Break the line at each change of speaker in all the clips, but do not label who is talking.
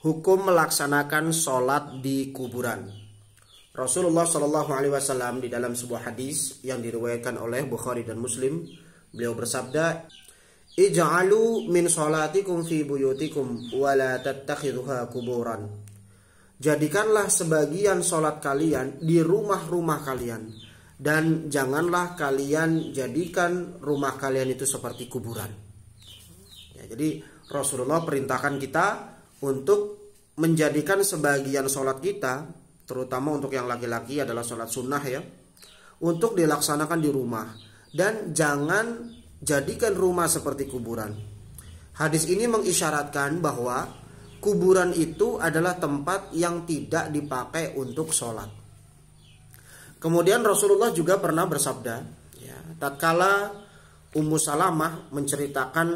Hukum melaksanakan sholat di kuburan. Rasulullah Shallallahu Alaihi Wasallam di dalam sebuah hadis yang diriwayatkan oleh Bukhari dan Muslim, beliau bersabda, "Ij'alu min sholatikum fi buyutikum wa la tattakhidhuha kuburan." Jadikanlah sebagian sholat kalian di rumah-rumah kalian, dan janganlah kalian jadikan rumah kalian itu seperti kuburan. Ya, jadi Rasulullah perintahkan kita untuk menjadikan sebagian sholat kita, terutama untuk yang laki-laki adalah sholat sunnah ya, untuk dilaksanakan di rumah, dan jangan jadikan rumah seperti kuburan. Hadis ini mengisyaratkan bahwa kuburan itu adalah tempat yang tidak dipakai untuk sholat. Kemudian Rasulullah juga pernah bersabda, ya, tatkala Ummu Salamah menceritakan,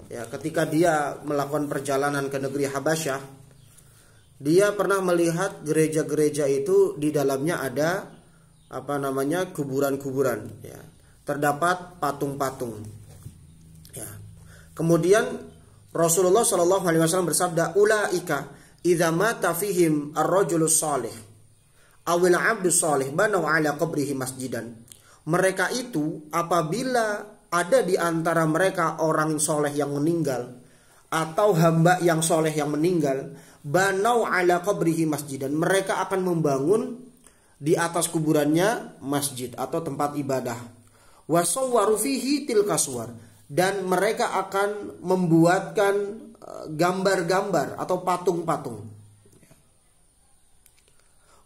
ya, ketika dia melakukan perjalanan ke negeri Habasyah, dia pernah melihat gereja-gereja itu di dalamnya ada kuburan-kuburan, ya. Terdapat patung-patung. Ya. Kemudian Rasulullah Shallallahu Alaihi Wasallam bersabda, "Ulaika idza mata fihim ar-rajulus salih awil 'abdus salih banaw 'ala qabrihi masjidan." Mereka itu apabila ada di antara mereka orang soleh yang meninggal atau hamba yang soleh yang meninggal, banau ala qabrihi masjidan, mereka akan membangun di atas kuburannya masjid atau tempat ibadah. Wasawwaru fihi tilka suwar, dan mereka akan membuatkan gambar-gambar atau patung-patung.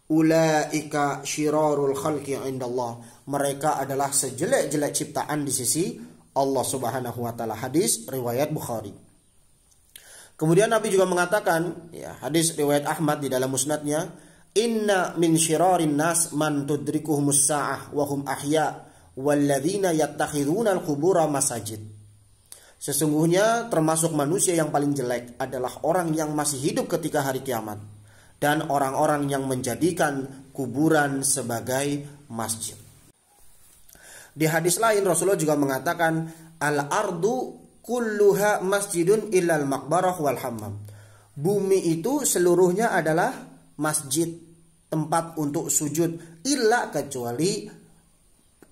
Ulaika syirarul khalqi indallah, mereka adalah sejelek-jelek ciptaan di sisi Allah Subhanahu wa taala. Hadis riwayat Bukhari. Kemudian Nabi juga mengatakan, ya, hadis riwayat Ahmad di dalam musnadnya, "Inna min syirarin nas man tudrikuhumus sa'ah wa hum ahya walladzina yattakhidhuna al-qubura masajid." Sesungguhnya termasuk manusia yang paling jelek adalah orang yang masih hidup ketika hari kiamat, dan orang-orang yang menjadikan kuburan sebagai masjid. Di hadis lain Rasulullah juga mengatakan, "Al-ardu kulluha masjidun illal maqbarah wal hammam." Bumi itu seluruhnya adalah masjid, tempat untuk sujud, illa kecuali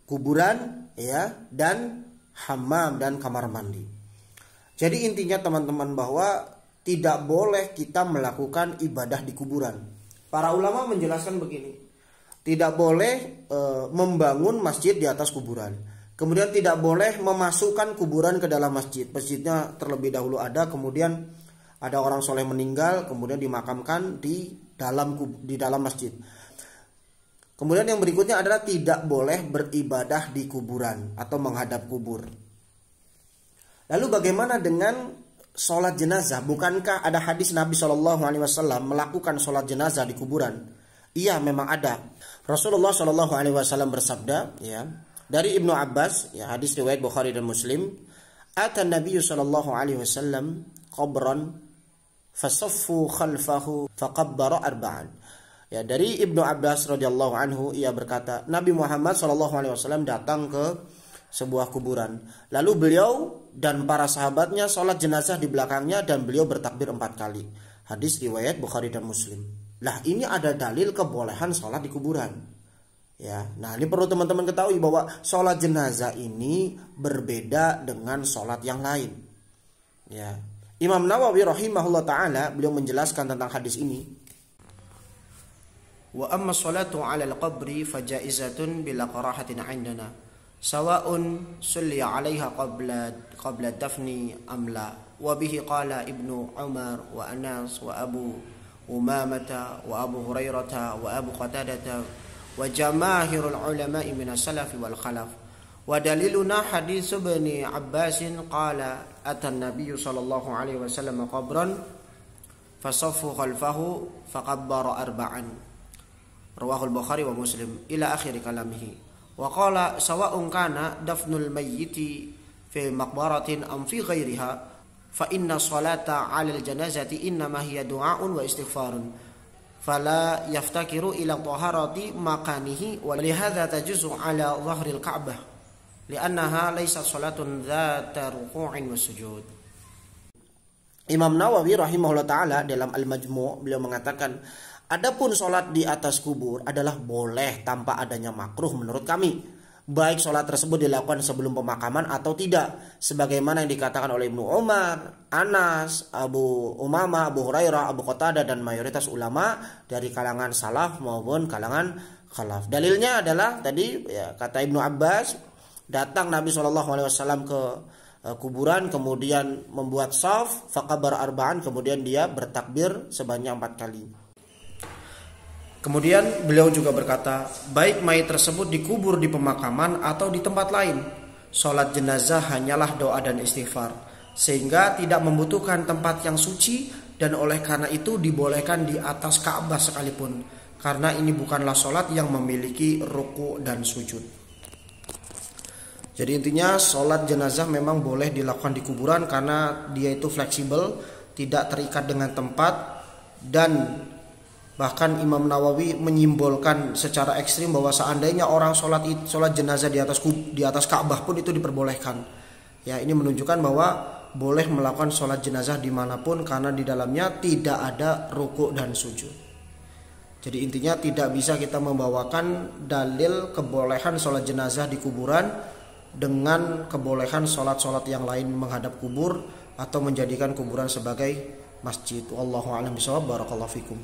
kuburan, ya, dan hammam dan kamar mandi. Jadi intinya teman-teman bahwa tidak boleh kita melakukan ibadah di kuburan. Para ulama menjelaskan begini, tidak boleh membangun masjid di atas kuburan. Kemudian tidak boleh memasukkan kuburan ke dalam masjid. Masjidnya terlebih dahulu ada, kemudian ada orang soleh meninggal, kemudian dimakamkan di dalam masjid. Kemudian yang berikutnya adalah tidak boleh beribadah di kuburan atau menghadap kubur. Lalu bagaimana dengan sholat jenazah? Bukankah ada hadis Nabi Shallallahu Alaihi Wasallam melakukan sholat jenazah di kuburan? Iya, memang ada. Rasulullah Shallallahu Alaihi Wasallam bersabda, ya, dari Ibnu Abbas, ya, hadis riwayat Bukhari dan Muslim, "Atan Nabi Shallallahu Alaihi Wasallam qabran fasaffu khalfahu faqabbara arba'an." Ya, dari Ibnu Abbas radhiyallahu anhu, ia berkata, Nabi Muhammad Shallallahu Alaihi Wasallam datang ke sebuah kuburan, lalu beliau dan para sahabatnya sholat jenazah di belakangnya, dan beliau bertakbir 4 kali. Hadis riwayat Bukhari dan Muslim. Lah, ini ada dalil kebolehan sholat di kuburan. Ya, nah ini perlu teman-teman ketahui bahwa sholat jenazah ini berbeda dengan sholat yang lain. Ya, Imam Nawawi rahimahullah taala beliau menjelaskan tentang hadis ini. Wa amma sholatu 'ala al-qabri fajaizatun bila qarahatin 'indana. Sawa'un sulliya 'alaiha qabla dafni am la. Wa bihi qala Ibnu Umar wa Anas wa Abu Umamah wa Abu Hurairah wa Abu Qatadah wa jamaahirul ulama'i minas salaf wal khalaf. Wa daliluna hadits Ibnu Abbas qala atan Nabiy sallallahu alaihi wasallam qabran fasaffu khalfahu faqabbara arba'an. Rawahul Bukhari wa Muslim ila akhir kalamihi. Wa qala sawa'un kana dafnul mayyiti fi maqbaratin am fi ghairiha fa inna salata 'alal janazati innama hiya du'aun wa istighfarun fala yaftakiru ila taharati makanihi wa lihadza tajuzu 'ala dhahril ka'bah li'annaha laysat salatun dzata ruku'in wa sujud. Imam Nawawi rahimahullah taala dalam Al-Majmu' beliau mengatakan, adapun sholat di atas kubur adalah boleh tanpa adanya makruh menurut kami, baik sholat tersebut dilakukan sebelum pemakaman atau tidak, sebagaimana yang dikatakan oleh Ibnu Umar, Anas, Abu Umamah, Abu Hurairah, Abu Qatadah dan mayoritas ulama dari kalangan salaf maupun kalangan khalaf. Dalilnya adalah tadi ya, kata Ibnu Abbas, datang Nabi SAW ke kuburan, kemudian membuat shaf, fakabar arba'an, kemudian dia bertakbir sebanyak 4 kali. Kemudian beliau juga berkata, baik mayit tersebut dikubur di pemakaman atau di tempat lain, sholat jenazah hanyalah doa dan istighfar, sehingga tidak membutuhkan tempat yang suci, dan oleh karena itu dibolehkan di atas Ka'bah sekalipun, karena ini bukanlah sholat yang memiliki ruku dan sujud. Jadi intinya sholat jenazah memang boleh dilakukan di kuburan karena dia itu fleksibel, tidak terikat dengan tempat, dan bahkan Imam Nawawi menyimbolkan secara ekstrim bahwa seandainya orang sholat jenazah di atas Ka'bah pun itu diperbolehkan. Ya, ini menunjukkan bahwa boleh melakukan sholat jenazah dimanapun karena di dalamnya tidak ada ruku dan sujud. Jadi intinya tidak bisa kita membawakan dalil kebolehan sholat jenazah di kuburan dengan kebolehan sholat-sholat yang lain menghadap kubur atau menjadikan kuburan sebagai masjid. Wallahu a'lam bishawab. Barakallahu fikum.